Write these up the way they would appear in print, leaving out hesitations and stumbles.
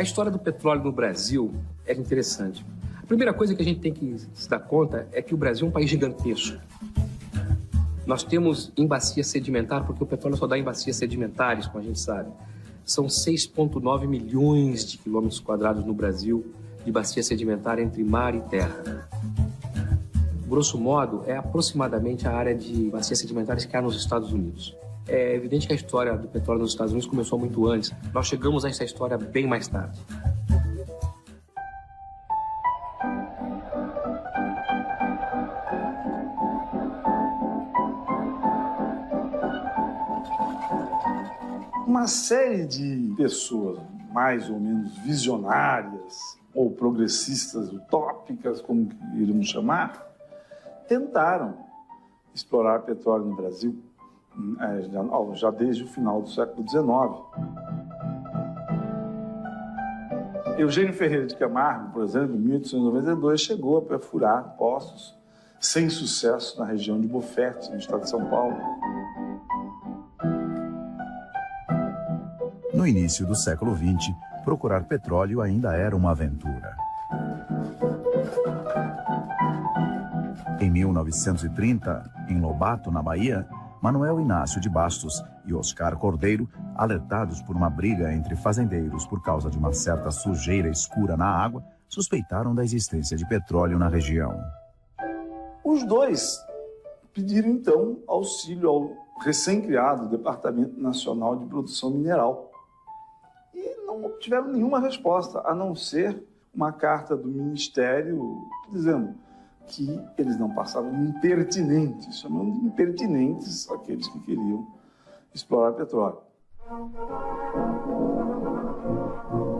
A história do petróleo no Brasil é interessante. A primeira coisa que a gente tem que se dar conta é que o Brasil é um país gigantesco. Nós temos em bacia sedimentar, porque o petróleo só dá em bacias sedimentares, como a gente sabe. São 6,9 milhões de quilômetros quadrados no Brasil de bacia sedimentar entre mar e terra. Grosso modo, é aproximadamente a área de bacias sedimentares que há nos Estados Unidos. É evidente que a história do petróleo nos Estados Unidos começou muito antes. Nós chegamos a essa história bem mais tarde. Uma série de pessoas mais ou menos visionárias ou progressistas utópicas, como iremos chamar, tentaram explorar petróleo no Brasil já desde o final do século XIX. Eugênio Ferreira de Camargo, por exemplo, em 1892, chegou a perfurar poços sem sucesso na região de Bofete, no estado de São Paulo. No início do século XX, procurar petróleo ainda era uma aventura. Em 1930, em Lobato, na Bahia, Manuel Inácio de Bastos e Oscar Cordeiro, alertados por uma briga entre fazendeiros por causa de uma certa sujeira escura na água, suspeitaram da existência de petróleo na região. Os dois pediram, então, auxílio ao recém-criado Departamento Nacional de Produção Mineral. E não obtiveram nenhuma resposta, a não ser uma carta do Ministério dizendo que eles não passavam de impertinentes, chamando de impertinentes aqueles que queriam explorar petróleo.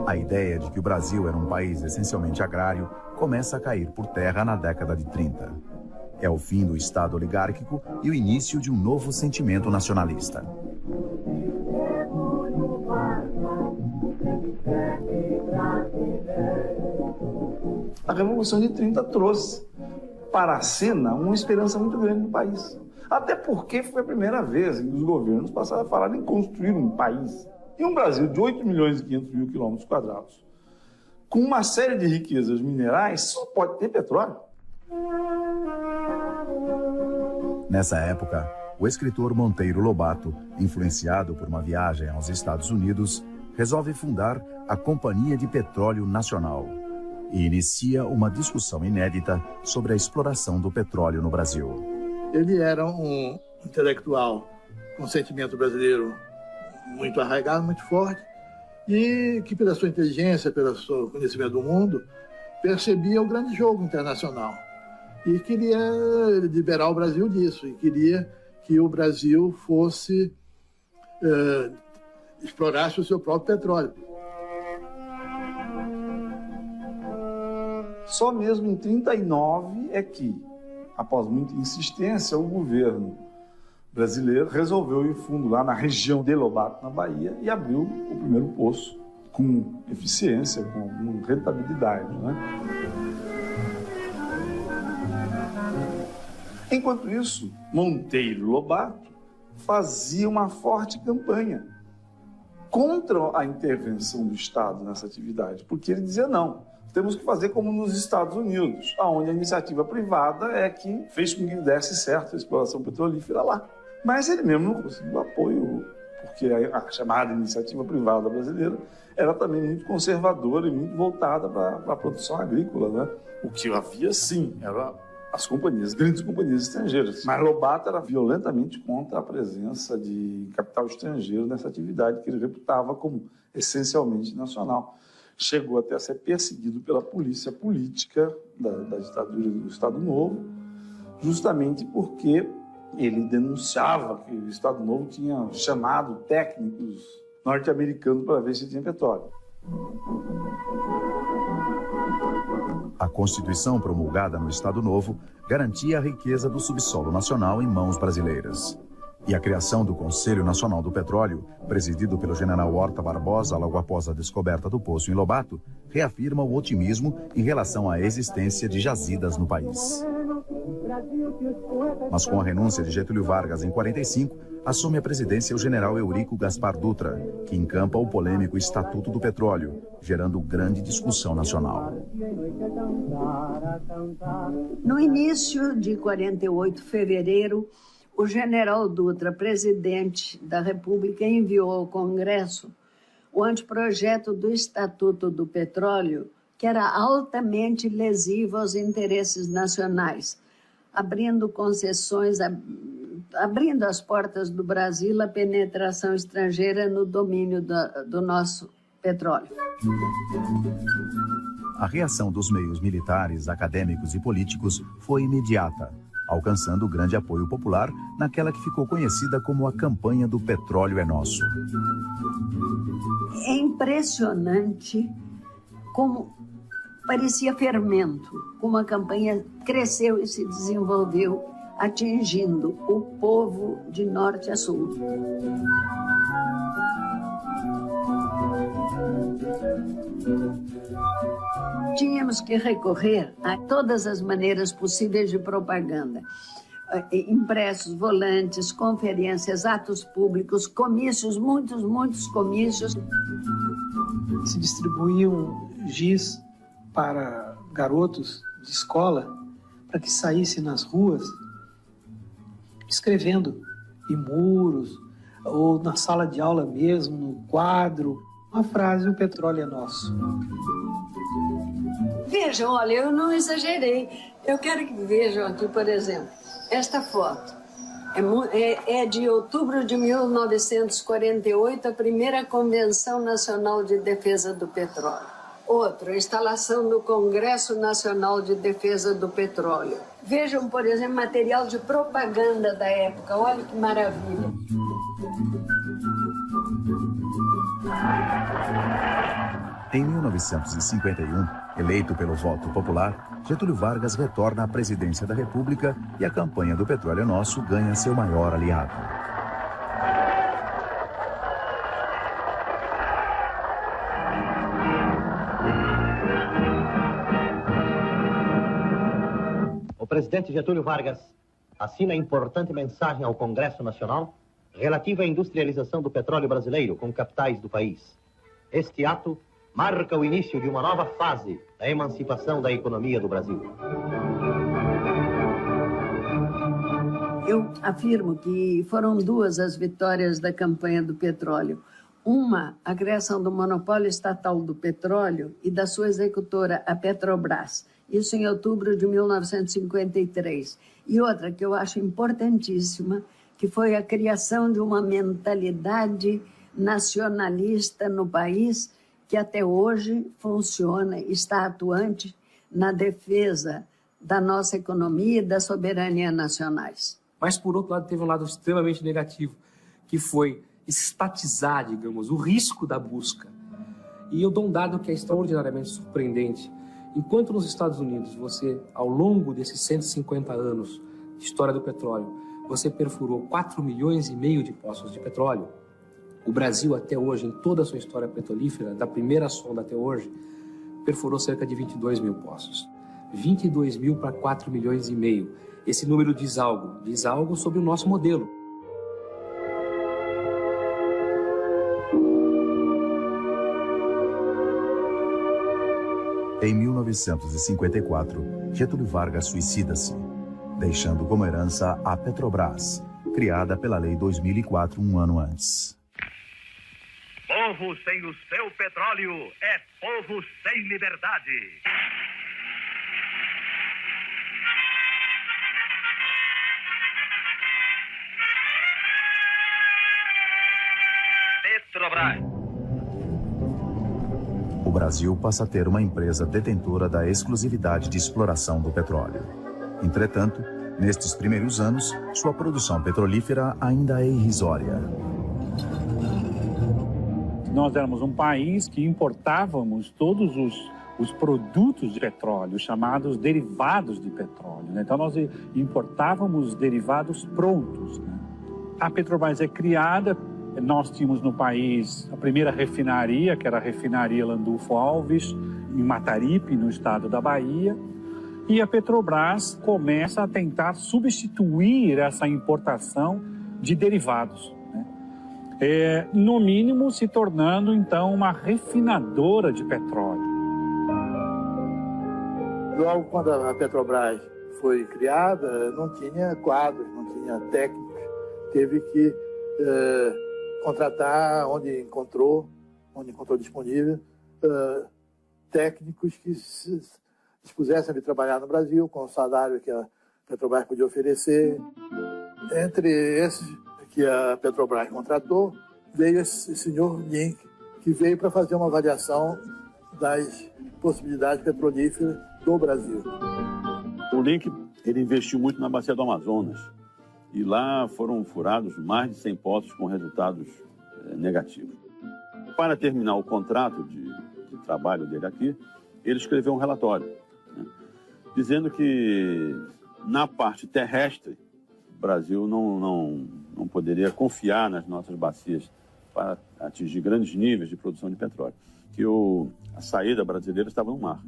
A ideia de que o Brasil era um país essencialmente agrário começa a cair por terra na década de 30. É o fim do Estado oligárquico e o início de um novo sentimento nacionalista. A Revolução de 30 trouxe para a cena uma esperança muito grande no país. Até porque foi a primeira vez que os governos passaram a falar em construir um país. E um Brasil de 8 milhões e 500 mil quilômetros quadrados, com uma série de riquezas minerais, só pode ter petróleo. Nessa época, o escritor Monteiro Lobato, influenciado por uma viagem aos Estados Unidos, resolve fundar a Companhia de Petróleo Nacional e inicia uma discussão inédita sobre a exploração do petróleo no Brasil. Ele era um intelectual com sentimento brasileiro muito arraigado, muito forte, e que pela sua inteligência, pelo seu conhecimento do mundo, percebia o grande jogo internacional. E queria liberar o Brasil disso, e queria que o Brasil fosse, explorasse o seu próprio petróleo. Só mesmo em 1939 é que, após muita insistência, o governo brasileiro resolveu ir fundo lá na região de Lobato, na Bahia, e abriu o primeiro poço com eficiência, com rentabilidade, né? Enquanto isso, Monteiro Lobato fazia uma forte campanha contra a intervenção do Estado nessa atividade, porque ele dizia não. Temos que fazer como nos Estados Unidos, onde a iniciativa privada é que fez com que desse certo a exploração petrolífera lá. Mas ele mesmo não conseguiu apoio, porque a chamada iniciativa privada brasileira era também muito conservadora e muito voltada para a produção agrícola, né? O que havia, sim, eram as companhias, grandes companhias estrangeiras. Mas Lobato era violentamente contra a presença de capital estrangeiro nessa atividade que ele reputava como essencialmente nacional. Chegou até a ser perseguido pela polícia política da ditadura do Estado Novo, justamente porque ele denunciava que o Estado Novo tinha chamado técnicos norte-americanos para ver se tinha petróleo. A Constituição promulgada no Estado Novo garantia a riqueza do subsolo nacional em mãos brasileiras. E a criação do Conselho Nacional do Petróleo, presidido pelo general Horta Barbosa logo após a descoberta do poço em Lobato, reafirma o otimismo em relação à existência de jazidas no país. Mas com a renúncia de Getúlio Vargas em 45, assume a presidência o general Eurico Gaspar Dutra, que encampa o polêmico Estatuto do Petróleo, gerando grande discussão nacional. No início de 48, fevereiro, o general Dutra, presidente da República, enviou ao Congresso o anteprojeto do Estatuto do Petróleo, que era altamente lesivo aos interesses nacionais, abrindo concessões, abrindo as portas do Brasil à penetração estrangeira no domínio do nosso petróleo. A reação dos meios militares, acadêmicos e políticos foi imediata, alcançando grande apoio popular naquela que ficou conhecida como a campanha do Petróleo é Nosso. É impressionante como parecia fermento, como a campanha cresceu e se desenvolveu, atingindo o povo de norte a sul. Tínhamos que recorrer a todas as maneiras possíveis de propaganda. Impressos, volantes, conferências, atos públicos, comícios, muitos comícios. Se distribuíam giz para garotos de escola para que saíssem nas ruas escrevendo em muros ou na sala de aula mesmo, no quadro, uma frase: o petróleo é nosso. Vejam, olha, eu não exagerei. Eu quero que vejam aqui, por exemplo, esta foto. É de outubro de 1948, a primeira Convenção Nacional de Defesa do Petróleo. Outra, a instalação do Congresso Nacional de Defesa do Petróleo. Vejam, por exemplo, material de propaganda da época. Olha que maravilha. Em 1951, eleito pelo voto popular, Getúlio Vargas retorna à presidência da República e a campanha do Petróleo é Nosso ganha seu maior aliado. O presidente Getúlio Vargas assina importante mensagem ao Congresso Nacional relativa à industrialização do petróleo brasileiro com capitais do país. Este ato marca o início de uma nova fase da emancipação da economia do Brasil. Eu afirmo que foram duas as vitórias da campanha do petróleo. Uma, a criação do monopólio estatal do petróleo e da sua executora, a Petrobras. Isso em outubro de 1953. E outra, que eu acho importantíssima, que foi a criação de uma mentalidade nacionalista no país, que até hoje funciona, está atuante na defesa da nossa economia e da soberania nacionais. Mas, por outro lado, teve um lado extremamente negativo, que foi estatizar, digamos, o risco da busca. E eu dou um dado que é extraordinariamente surpreendente. Enquanto nos Estados Unidos, você, ao longo desses 150 anos de história do petróleo, você perfurou 4,5 milhões de poços de petróleo, o Brasil, até hoje, em toda a sua história petrolífera, da primeira sonda até hoje, perfurou cerca de 22 mil poços. 22 mil para 4,5 milhões. Esse número diz algo sobre o nosso modelo. Em 1954, Getúlio Vargas suicida-se, deixando como herança a Petrobras, criada pela Lei 2004, um ano antes. Povo sem o seu petróleo é povo sem liberdade. Petrobras. O Brasil passa a ter uma empresa detentora da exclusividade de exploração do petróleo. Entretanto, nestes primeiros anos, sua produção petrolífera ainda é irrisória. Nós éramos um país que importávamos todos os produtos de petróleo, chamados derivados de petróleo, né? Então, nós importávamos derivados prontos, né? A Petrobras é criada, nós tínhamos no país a primeira refinaria, que era a refinaria Landulfo Alves, em Mataripe, no estado da Bahia, e a Petrobras começa a tentar substituir essa importação de derivados, né? No mínimo se tornando então uma refinadora de petróleo. Logo quando a Petrobras foi criada, não tinha quadros, não tinha técnicos, teve que contratar onde encontrou disponível técnicos que se dispusessem de trabalhar no Brasil com o salário que a Petrobras podia oferecer. Entre esses que a Petrobras contratou, veio esse senhor Link, que veio para fazer uma avaliação das possibilidades petrolíferas do Brasil. O Link, ele investiu muito na bacia do Amazonas e lá foram furados mais de 100 poços com resultados negativos. Para terminar o contrato de trabalho dele aqui, ele escreveu um relatório, né, dizendo que na parte terrestre o Brasil não poderia confiar nas nossas bacias para atingir grandes níveis de produção de petróleo, que a saída brasileira estava no mar.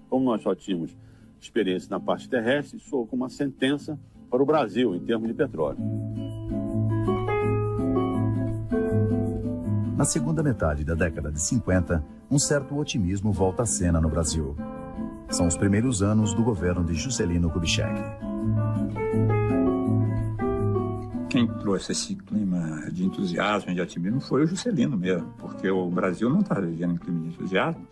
Como nós só tínhamos experiência na parte terrestre, soou como uma sentença para o Brasil em termos de petróleo. Na segunda metade da década de 50, um certo otimismo volta à cena no Brasil. São os primeiros anos do governo de Juscelino Kubitschek. Quem trouxe esse clima de entusiasmo e de otimismo foi o Juscelino mesmo, porque o Brasil não estava vivendo em clima de entusiasmo.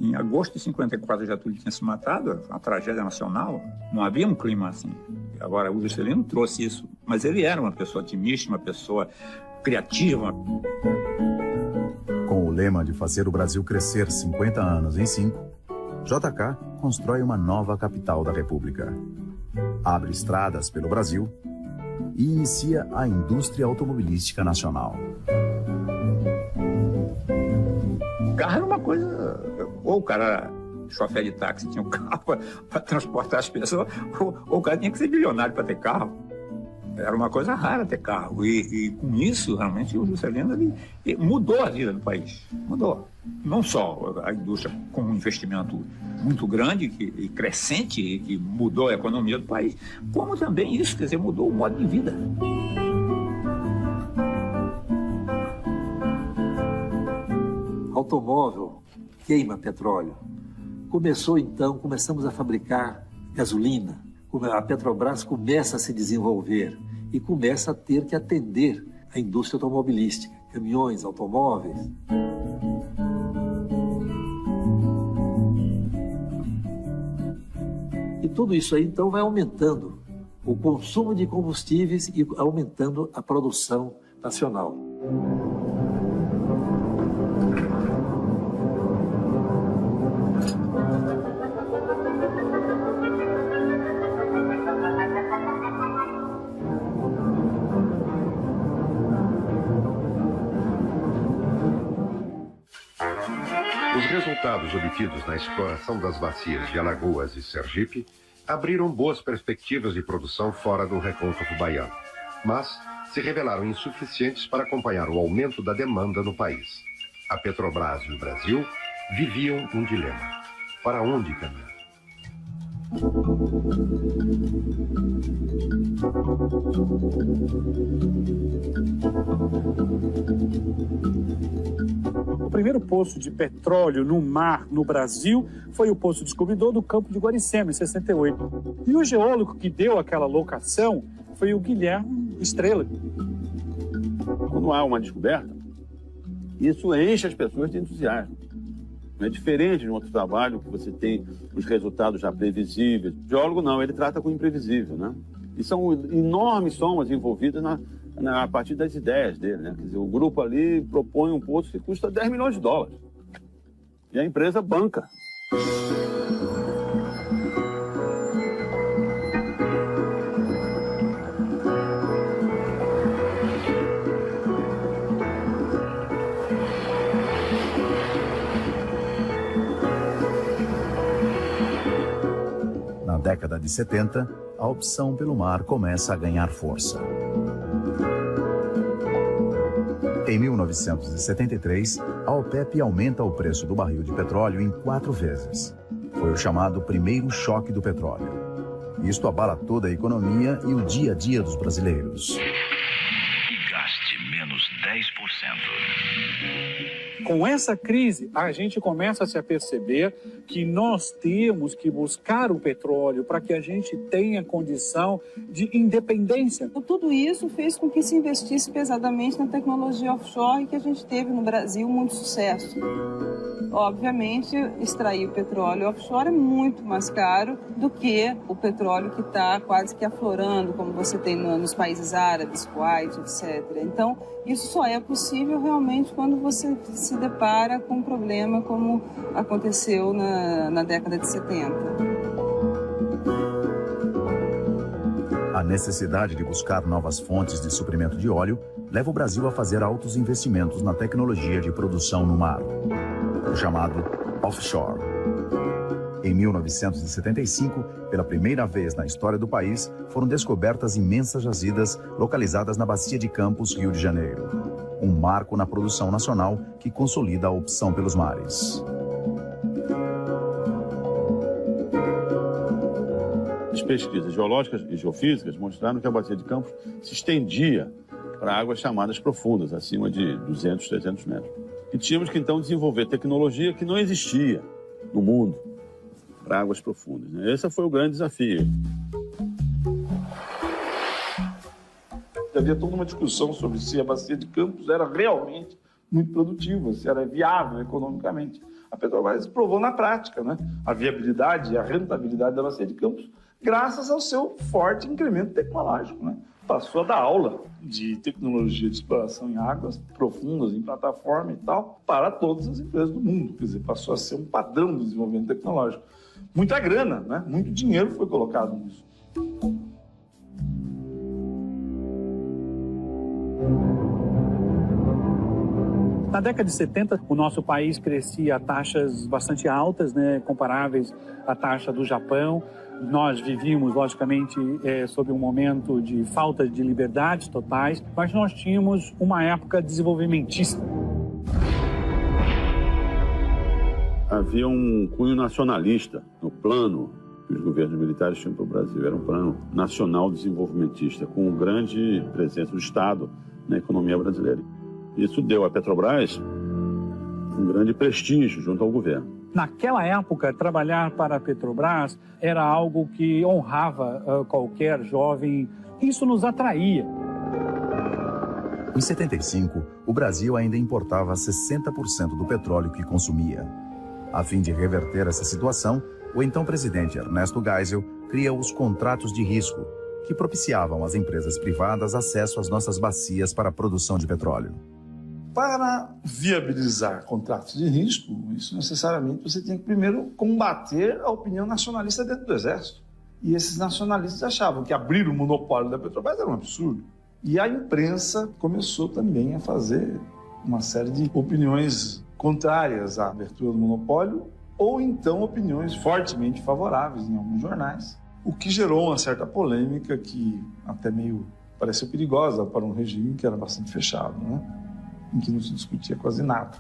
Em agosto de 54, Getúlio tinha se matado, a tragédia nacional, não havia um clima assim. Agora, o Juscelino trouxe isso, mas ele era uma pessoa otimista, uma pessoa criativa. Com o lema de fazer o Brasil crescer 50 anos em 5, JK constrói uma nova capital da República. Abre estradas pelo Brasil e inicia a indústria automobilística nacional. O carro era uma coisa... Ou o cara, chofer de táxi, tinha um carro para transportar as pessoas, ou o cara tinha que ser bilionário para ter carro. Era uma coisa rara ter carro. E com isso, realmente, o Juscelino ele mudou a vida do país. Mudou. Não só a indústria com um investimento muito grande e crescente, que mudou a economia do país, como também isso, quer dizer, mudou o modo de vida. Automóvel queima petróleo. Começamos a fabricar gasolina. A Petrobras começa a se desenvolver e começa a ter que atender a indústria automobilística, caminhões, automóveis. E tudo isso aí, então, vai aumentando o consumo de combustíveis e aumentando a produção nacional. Os resultados obtidos na exploração das bacias de Alagoas e Sergipe abriram boas perspectivas de produção fora do recôncavo baiano, mas se revelaram insuficientes para acompanhar o aumento da demanda no país. A Petrobras e o Brasil viviam um dilema. Para onde caminhar? O primeiro poço de petróleo no mar no Brasil foi o poço descobridor do Campo de Guaricema, em 68. E o geólogo que deu aquela locação foi o Guilherme Estrela. Quando há uma descoberta, isso enche as pessoas de entusiasmo. Não é diferente de um outro trabalho que você tem os resultados já previsíveis. O geólogo não, ele trata com o imprevisível, né? E são enormes somas envolvidas a partir das ideias dele, né? Quer dizer, o grupo ali propõe um poço que custa $10 milhões. E a empresa banca. Na década de 70, a opção pelo mar começa a ganhar força. Em 1973, a OPEP aumenta o preço do barril de petróleo em 4 vezes. Foi o chamado primeiro choque do petróleo. Isto abala toda a economia e o dia a dia dos brasileiros. E gaste menos 10%. Com essa crise, a gente começa a se aperceber que nós temos que buscar o petróleo para que a gente tenha condição de independência. Tudo isso fez com que se investisse pesadamente na tecnologia offshore, que a gente teve no Brasil muito sucesso. Obviamente, extrair o petróleo offshore é muito mais caro do que o petróleo que está quase que aflorando, como você tem nos países árabes, Kuwait, etc. Então, isso só é possível realmente quando você se depara com um problema como aconteceu na década de 70. A necessidade de buscar novas fontes de suprimento de óleo leva o Brasil a fazer altos investimentos na tecnologia de produção no mar, o chamado offshore. Em 1975, pela primeira vez na história do país, foram descobertas imensas jazidas localizadas na Bacia de Campos, Rio de Janeiro. Um marco na produção nacional que consolida a opção pelos mares. As pesquisas geológicas e geofísicas mostraram que a Bacia de Campos se estendia para águas chamadas profundas, acima de 200, 300 metros. E tínhamos que, então, desenvolver tecnologia que não existia no mundo para águas profundas, né? Esse foi o grande desafio. Havia toda uma discussão sobre se a Bacia de Campos era realmente muito produtiva, se era viável economicamente. A Petrobras provou na prática, né, a viabilidade e a rentabilidade da Bacia de Campos graças ao seu forte incremento tecnológico, né? Passou a dar aula de tecnologia de exploração em águas profundas, em plataforma e tal, para todas as empresas do mundo. Quer dizer, passou a ser um padrão de desenvolvimento tecnológico. Muita grana, né? Muito dinheiro foi colocado nisso. Na década de 70, o nosso país crescia a taxas bastante altas, né, comparáveis à taxa do Japão. Nós vivíamos, logicamente, sob um momento de falta de liberdades totais, mas nós tínhamos uma época desenvolvimentista. Havia um cunho nacionalista no plano que os governos militares tinham para o Brasil. Era um plano nacional desenvolvimentista, com grande presença do Estado na economia brasileira. Isso deu à Petrobras um grande prestígio junto ao governo. Naquela época, trabalhar para a Petrobras era algo que honrava qualquer jovem. Isso nos atraía. Em 75, o Brasil ainda importava 60% do petróleo que consumia. A fim de reverter essa situação, o então presidente Ernesto Geisel cria os contratos de risco, que propiciavam às empresas privadas acesso às nossas bacias para a produção de petróleo. Para viabilizar contratos de risco, isso necessariamente você tinha que primeiro combater a opinião nacionalista dentro do Exército. E esses nacionalistas achavam que abrir o monopólio da Petrobras era um absurdo. E a imprensa começou também a fazer uma série de opiniões contrárias à abertura do monopólio, ou então opiniões fortemente favoráveis em alguns jornais, o que gerou uma certa polêmica que até meio pareceu perigosa para um regime que era bastante fechado, né? Em que não se discutia quase nada.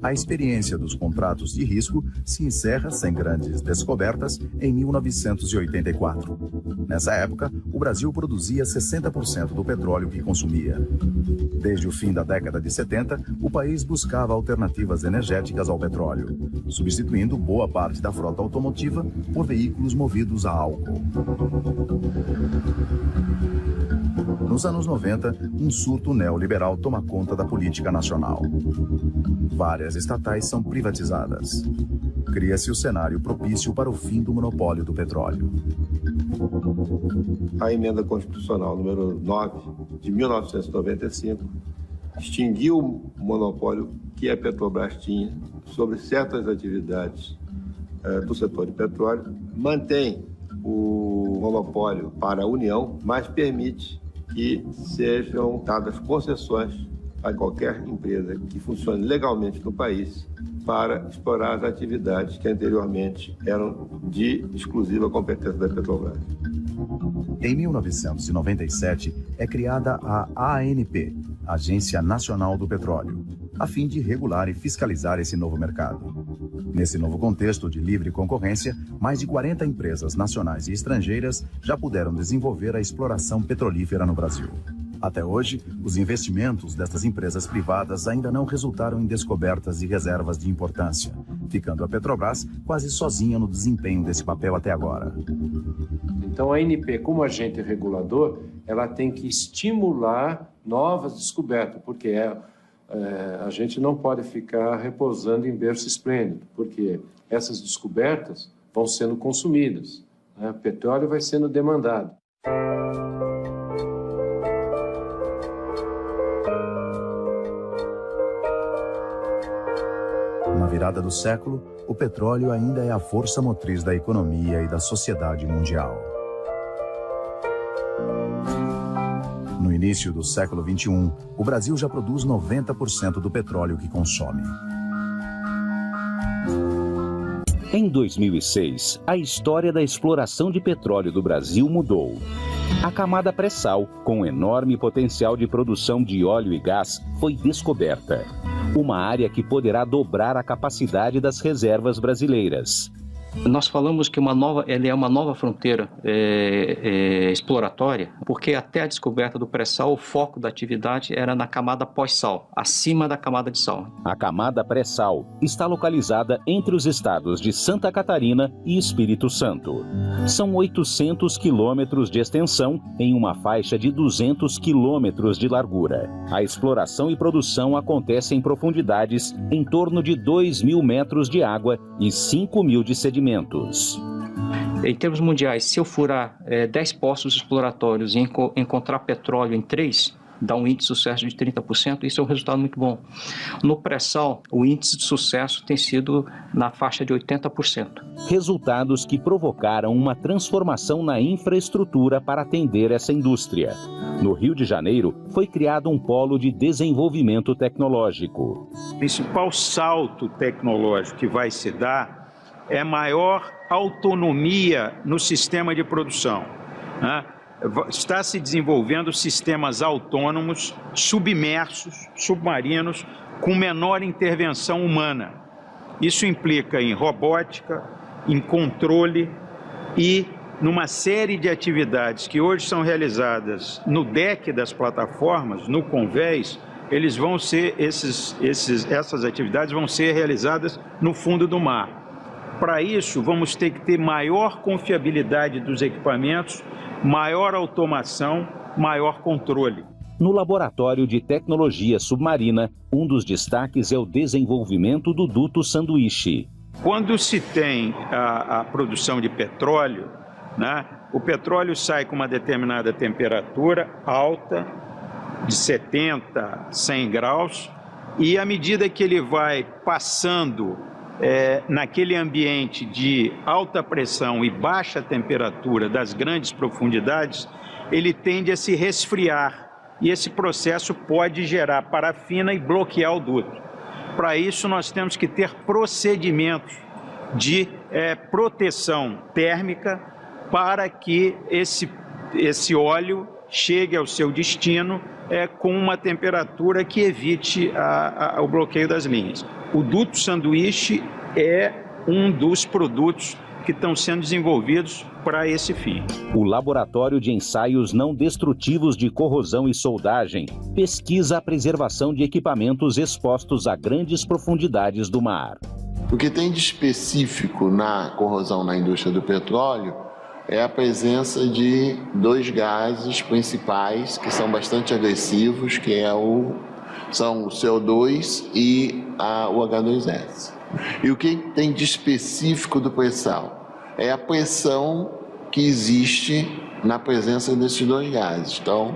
A experiência dos contratos de risco se encerra sem grandes descobertas em 1984. Nessa época, o Brasil produzia 60% do petróleo que consumia. Desde o fim da década de 70, o país buscava alternativas energéticas ao petróleo, substituindo boa parte da frota automotiva por veículos movidos a álcool. Nos anos 90, um surto neoliberal toma conta da política nacional. Várias estatais são privatizadas. Cria-se o cenário propício para o fim do monopólio do petróleo. A emenda constitucional número 9 de 1995 extinguiu o monopólio que a Petrobras tinha sobre certas atividades do setor de petróleo, mantém o monopólio para a União, mas permite que sejam dadas concessões a qualquer empresa que funcione legalmente no país para explorar as atividades que anteriormente eram de exclusiva competência da Petrobras. Em 1997, é criada a ANP, Agência Nacional do Petróleo. a fim de regular e fiscalizar esse novo mercado. Nesse novo contexto de livre concorrência, mais de 40 empresas nacionais e estrangeiras já puderam desenvolver a exploração petrolífera no Brasil. Até hoje, os investimentos destas empresas privadas ainda não resultaram em descobertas e reservas de importância, ficando a Petrobras quase sozinha no desempenho desse papel até agora. Então, a ANP, como agente regulador, ela tem que estimular novas descobertas, porque a gente não pode ficar repousando em berço esplêndido, porque essas descobertas vão sendo consumidas, né? O petróleo vai sendo demandado. Na virada do século, o petróleo ainda é a força motriz da economia e da sociedade mundial. No início do século XXI, o Brasil já produz 90% do petróleo que consome. Em 2006, a história da exploração de petróleo do Brasil mudou. A camada pré-sal, com enorme potencial de produção de óleo e gás, foi descoberta. Uma área que poderá dobrar a capacidade das reservas brasileiras. Nós falamos que ela é uma nova fronteira exploratória, porque até a descoberta do pré-sal, o foco da atividade era na camada pós-sal, acima da camada de sal. A camada pré-sal está localizada entre os estados de Santa Catarina e Espírito Santo. São 800 quilômetros de extensão em uma faixa de 200 quilômetros de largura. A exploração e produção acontece em profundidades em torno de 2.000 metros de água e 5.000 de sedimentos. Em termos mundiais, se eu furar 10 poços exploratórios e encontrar petróleo em 3, dá um índice de sucesso de 30%, isso é um resultado muito bom. No pré-sal, o índice de sucesso tem sido na faixa de 80%. Resultados que provocaram uma transformação na infraestrutura para atender essa indústria. No Rio de Janeiro, foi criado um polo de desenvolvimento tecnológico. O principal salto tecnológico que vai se dar é maior autonomia no sistema de produção, né? Está se desenvolvendo sistemas autônomos, submersos, submarinos, com menor intervenção humana. Isso implica em robótica, em controle e numa série de atividades que hoje são realizadas no deck das plataformas, no convés, essas atividades vão ser realizadas no fundo do mar. Para isso, vamos ter que ter maior confiabilidade dos equipamentos, maior automação, maior controle. No Laboratório de Tecnologia Submarina, um dos destaques é o desenvolvimento do duto sanduíche. Quando se tem a produção de petróleo, né, o petróleo sai com uma determinada temperatura alta, de 70, 100 graus, e à medida que ele vai passando naquele ambiente de alta pressão e baixa temperatura das grandes profundidades, ele tende a se resfriar e esse processo pode gerar parafina e bloquear o duto. Para isso, nós temos que ter procedimentos de proteção térmica para que esse óleo chegue ao seu destino com uma temperatura que evite o bloqueio das linhas. O duto sanduíche é um dos produtos que estão sendo desenvolvidos para esse fim. O Laboratório de Ensaios Não Destrutivos de Corrosão e Soldagem pesquisa a preservação de equipamentos expostos a grandes profundidades do mar. O que tem de específico na corrosão na indústria do petróleo é a presença de dois gases principais que são bastante agressivos, que são o CO2 e o H2S. E o que tem de específico do pré-sal? É a pressão que existe na presença desses dois gases. Então,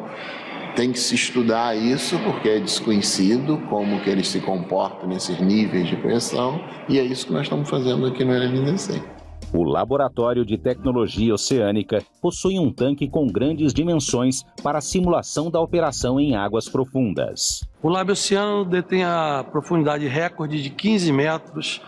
tem que se estudar isso, porque é desconhecido como que eles se comportam nesses níveis de pressão, e é isso que nós estamos fazendo aqui no LNDC. O Laboratório de Tecnologia Oceânica possui um tanque com grandes dimensões para a simulação da operação em águas profundas. O Lab Oceano detém a profundidade recorde de 15 metros.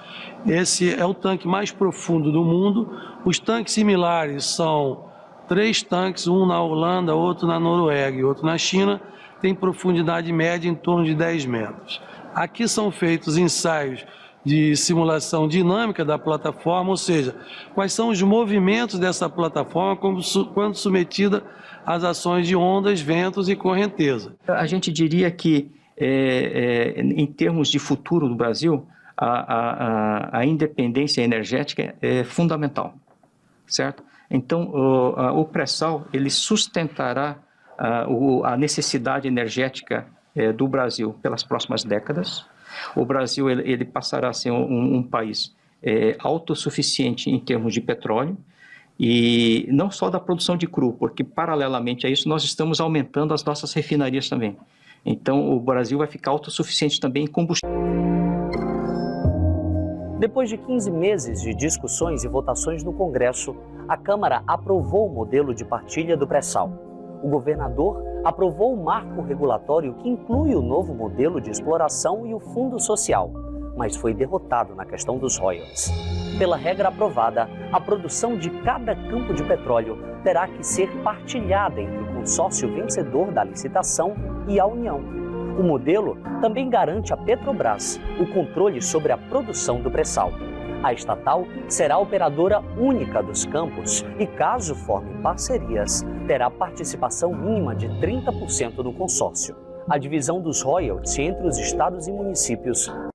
Esse é o tanque mais profundo do mundo. Os tanques similares são 3 tanques, um na Holanda, outro na Noruega e outro na China, tem profundidade média em torno de 10 metros. Aqui são feitos ensaios de simulação dinâmica da plataforma, ou seja, quais são os movimentos dessa plataforma quando submetida às ações de ondas, ventos e correnteza. A gente diria que, em termos de futuro do Brasil, a independência energética é fundamental, certo? Então, o pré-sal, ele sustentará a necessidade energética do Brasil pelas próximas décadas. O Brasil ele passará a ser um país autossuficiente em termos de petróleo, e não só da produção de cru, porque paralelamente a isso nós estamos aumentando as nossas refinarias também. Então o Brasil vai ficar autossuficiente também em combustível. Depois de 15 meses de discussões e votações no Congresso, a Câmara aprovou o modelo de partilha do pré-sal. O governador aprovou o marco regulatório que inclui o novo modelo de exploração e o fundo social, mas foi derrotado na questão dos royalties. Pela regra aprovada, a produção de cada campo de petróleo terá que ser partilhada entre o consórcio vencedor da licitação e a União. O modelo também garante à Petrobras o controle sobre a produção do pré-sal. A estatal será a operadora única dos campos e, caso forme parcerias, terá participação mínima de 30% no consórcio. A divisão dos royalties entre os estados e municípios